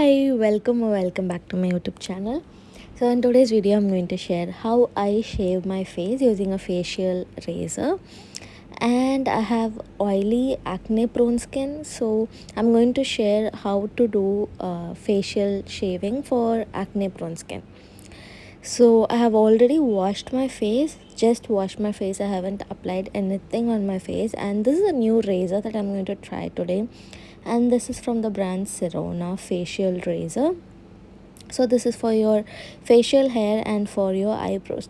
Hi, welcome back to my YouTube channel. So in today's video I'm going to share how I shave my face using a facial razor. And I have oily acne prone skin, so I'm going to share how to do facial shaving for acne prone skin. So I have already washed my face, just washed my face. I haven't applied anything on my face, and this is a new razor that I'm going to try today. And this is from the brand Sirona facial razor. So this is for your facial hair and for your eyebrows.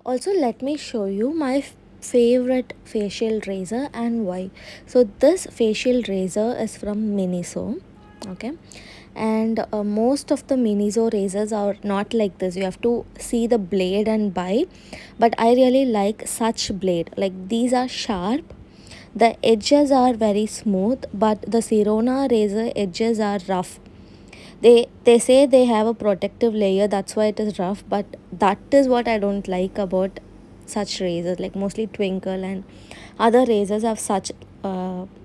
Also, let me show you my favorite facial razor and why. So this facial razor is from Miniso. Okay, and most of the Miniso razors are not like this. You have to see the blade and buy, but I really like such blade. Like, these are sharp, the edges are very smooth, but the Sirona razor edges are rough. They say they have a protective layer, that's why it is rough, but that is what I don't like about such razors. Like, mostly Twinkle and other razors have such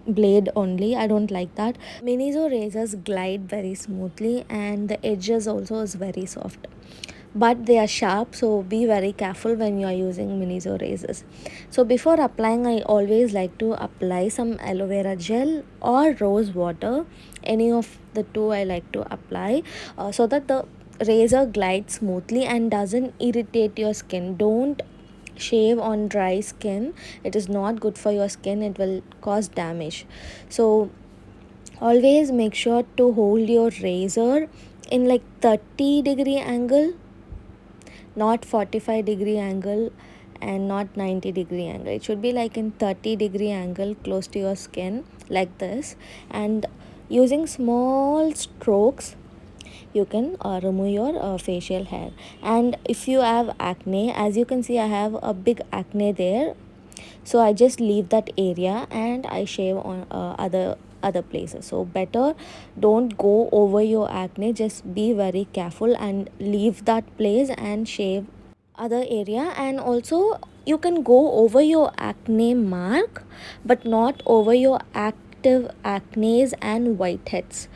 blade only. I don't like that. Miniso razors glide very smoothly and the edges also is very soft, but they are sharp, so be very careful when you are using Miniso razors. So before applying, I always like to apply some aloe vera gel or rose water. Any of the two I like to apply, so that the razor glides smoothly and doesn't irritate your skin. Don't shave on dry skin, it is not good for your skin, it will cause damage. So always make sure to hold your razor in like 30-degree angle, not 45-degree angle and not 90-degree angle. It should be like in 30-degree angle close to your skin, like this. And using small strokes, you can remove your facial hair. And if you have acne, as you can see, I have a big acne there, so I just leave that area and I shave on other places. So better don't go over your acne, just be very careful and leave that place and shave other area. And also, you can go over your acne mark, but not over your active acnes and whiteheads.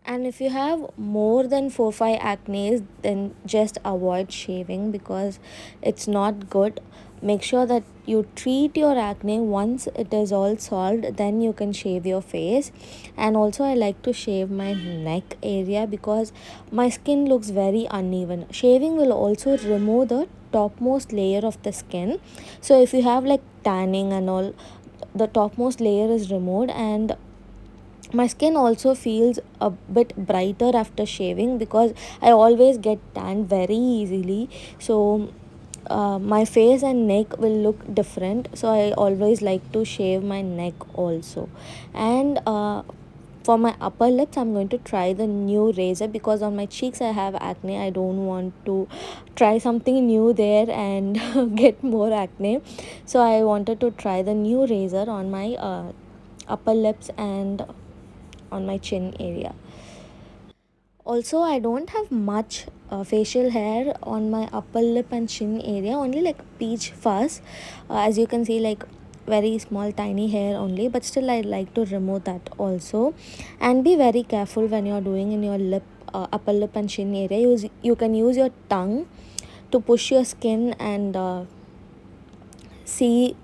And if you have more than 4-5 acnes, then just avoid shaving because it's not good. Make sure that you treat your acne. Once it is all solved, then you can shave your face. And also, I like to shave my neck area because my skin looks very uneven. Shaving will also remove the topmost layer of the skin. So if you have like tanning and all, the topmost layer is removed, and my skin also feels a bit brighter after shaving because I always get tanned very easily. So my face and neck will look different, so I always like to shave my neck also. And for my upper lips, I'm going to try the new razor because on my cheeks I have acne. I don't want to try something new there and get more acne, so I wanted to try the new razor on my upper lips and on my chin area. Also, I don't have much facial hair on my upper lip and chin area, only like peach fuzz. As you can see, like very small tiny hair only, but still I like to remove that also. And be very careful when you're doing in your lip, upper lip and chin area. You can use your tongue to push your skin and see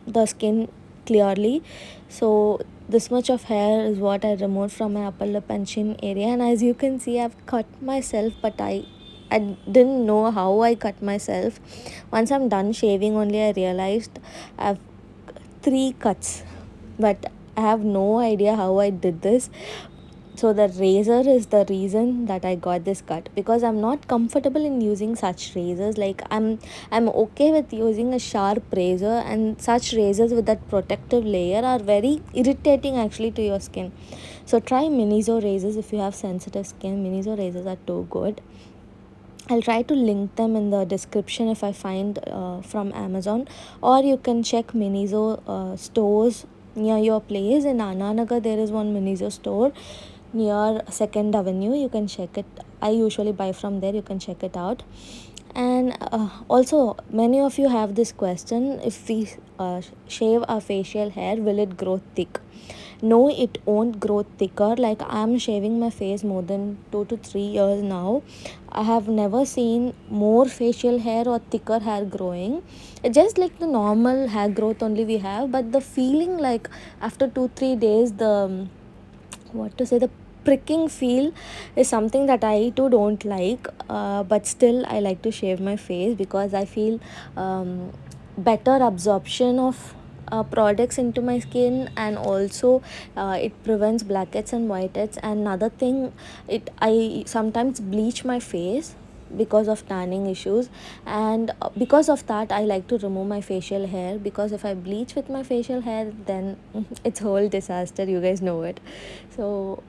the skin clearly. So this much of hair is what I removed from my upper lip and chin area. And as you can see, I've cut myself, but I didn't know how I cut myself. Once I'm done shaving only, I realized I've 3 cuts, but I have no idea how I did this. So the razor is the reason that I got this cut, because I'm not comfortable in using such razors. Like, I'm okay with using a sharp razor, and such razors with that protective layer are very irritating actually to your skin. So try Miniso razors if you have sensitive skin. Miniso razors are too good. I'll try to link them in the description if I find from Amazon, or you can check Miniso stores near your place. In Ananagar, there is one Miniso store near 2nd Avenue. You can check it. I usually buy from there. You can check it out. And also, many of you have this question: if we shave our facial hair, will it grow thick? no, it won't grow thicker. Like, I'm shaving my face more than 2 to 3 years now. I have never seen more facial hair or thicker hair growing. It's just like the normal hair growth only we have, but the feeling like after 2 3 days, the what to say, the pricking feel is something that I too don't like, but still I like to shave my face because I feel better absorption of products into my skin, and also it prevents blackheads and whiteheads. And another thing, it I sometimes bleach my face because of tanning issues, and because of that I like to remove my facial hair, because if I bleach with my facial hair, then it's whole disaster, you guys know it. So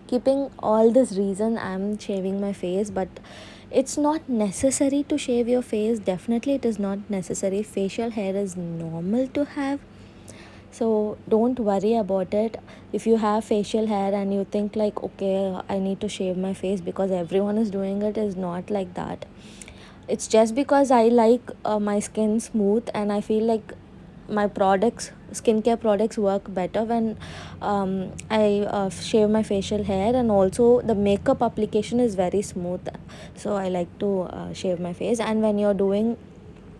keeping all this reason, I'm shaving my face. But it's not necessary to shave your face. Definitely it is not necessary. Facial hair is normal to have, so don't worry about it. If you have facial hair and you think like, okay, I need to shave my face because everyone is doing it, is not like that. It's just because I like my skin smooth, and I feel like my products, skincare products, work better when I shave my facial hair, and also the makeup application is very smooth, so I like to shave my face. And when you're doing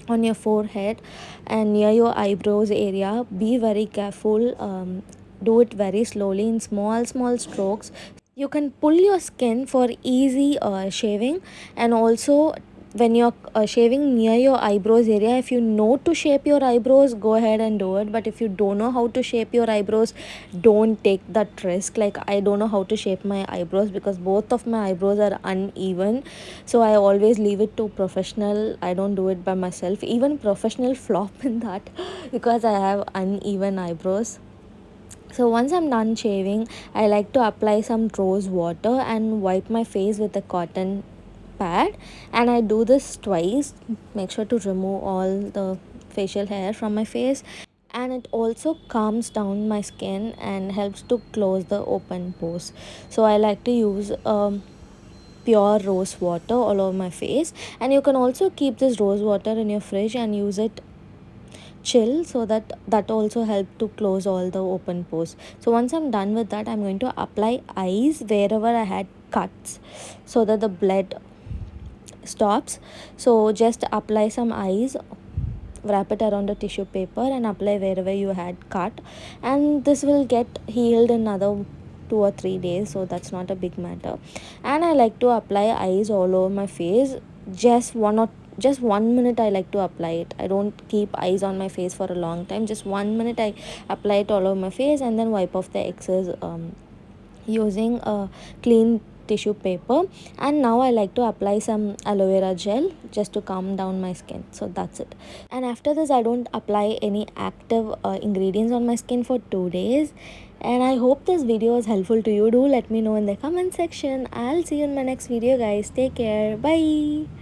on your forehead and near your eyebrows area, be very careful. Do it very slowly in small strokes. You can pull your skin for easy shaving. And also, when you're shaving near your eyebrows area, if you know to shape your eyebrows, go ahead and do it. But if you don't know how to shape your eyebrows, don't take that risk. Like, I don't know how to shape my eyebrows because both of my eyebrows are uneven, so I always leave it to professional. I don't do it by myself. Even professional flop in that because I have uneven eyebrows. So once I'm done shaving, I like to apply some rose water and wipe my face with a cotton pad, and I do this twice. Make sure to remove all the facial hair from my face, and it also calms down my skin and helps to close the open pores. So I like to use pure rose water all over my face, and you can also keep this rose water in your fridge and use it chill, so that also help to close all the open pores. So once I'm done with that, I'm going to apply ice wherever I had cuts so that the blood stops. So just apply some ice, wrap it around a tissue paper and apply wherever you had cut, and this will get healed in another 2 or 3 days, so that's not a big matter. And I like to apply ice all over my face, just 1 minute I like to apply it. I don't keep ice on my face for a long time. Just 1 minute I apply it all over my face, and then wipe off the excess using a clean tissue paper. And now I like to apply some aloe vera gel just to calm down my skin. So that's it. And after this, I don't apply any active ingredients on my skin for 2 days. And I hope this video was helpful to you. Do let me know in the comment section. I'll see you in my next video, guys. Take care. Bye.